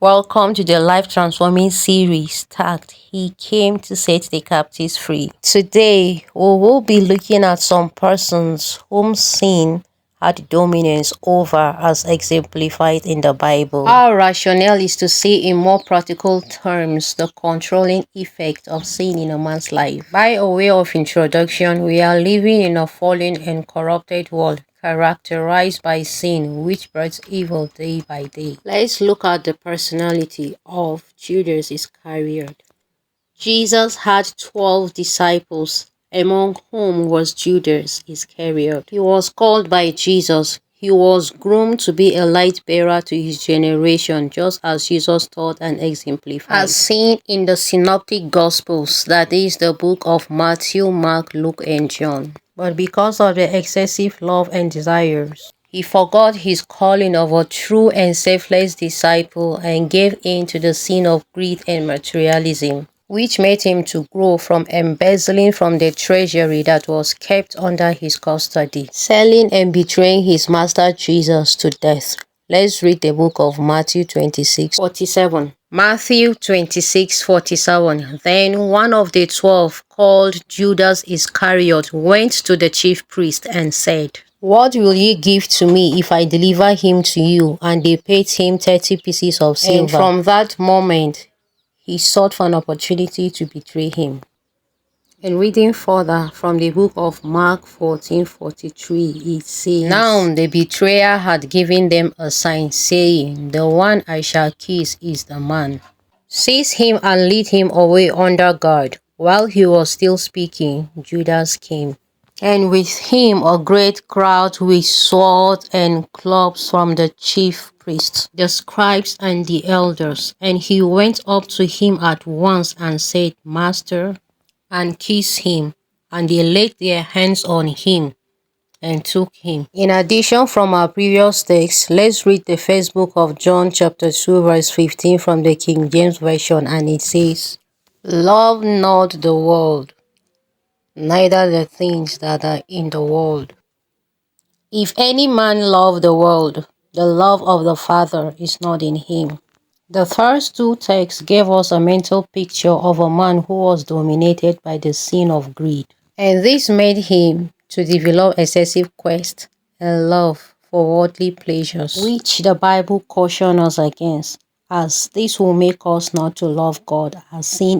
Welcome to the life transforming series tagged He Came to Set the Captives Free. Today, we will be looking at some persons whom sin had dominance over as exemplified in the Bible. Our rationale is to see in more practical terms the controlling effect of sin in a man's life. By a way of introduction, we are living in a fallen and corrupted world characterized by sin, which breeds evil day by day. Let's look at the personality of Judas Iscariot. Jesus had 12 disciples, among whom was Judas Iscariot. He was called by Jesus. He was groomed to be a light bearer to his generation, just as Jesus taught and exemplified. As seen in the Synoptic Gospels, that is the book of Matthew, Mark, Luke, and John. But because of the excessive love and desires, he forgot his calling of a true and selfless disciple and gave in to the sin of greed and materialism, which made him to grow from embezzling from the treasury that was kept under his custody, selling and betraying his master Jesus to death. Let's read the book of Matthew 26:47. Matthew 26:47. Then one of the 12, called Judas Iscariot, went to the chief priest and said, "What will ye give to me if I deliver him to you?" And they paid him 30 pieces of silver. And from that moment, he sought for an opportunity to betray him. And reading further from the book of Mark 14:43, it says, "Now the betrayer had given them a sign, saying, 'The one I shall kiss is the man. Seize him and lead him away under guard.' While he was still speaking, Judas came, and with him a great crowd with swords and clubs from the chief priests, the scribes, and the elders. And he went up to him at once and said, 'Master,' and kissed him. And they laid their hands on him and took him." In addition, from our previous text, let's read the first book of John chapter 2 verse 15 from the King James Version, and it says, "Love not the world, neither the things that are in the world. If any man love the world, the love of the Father is not in him." The first two texts gave us a mental picture of a man who was dominated by the sin of greed, and this made him to develop excessive quest and love for worldly pleasures, which the Bible cautions us against, as this will make us not to love God, as sin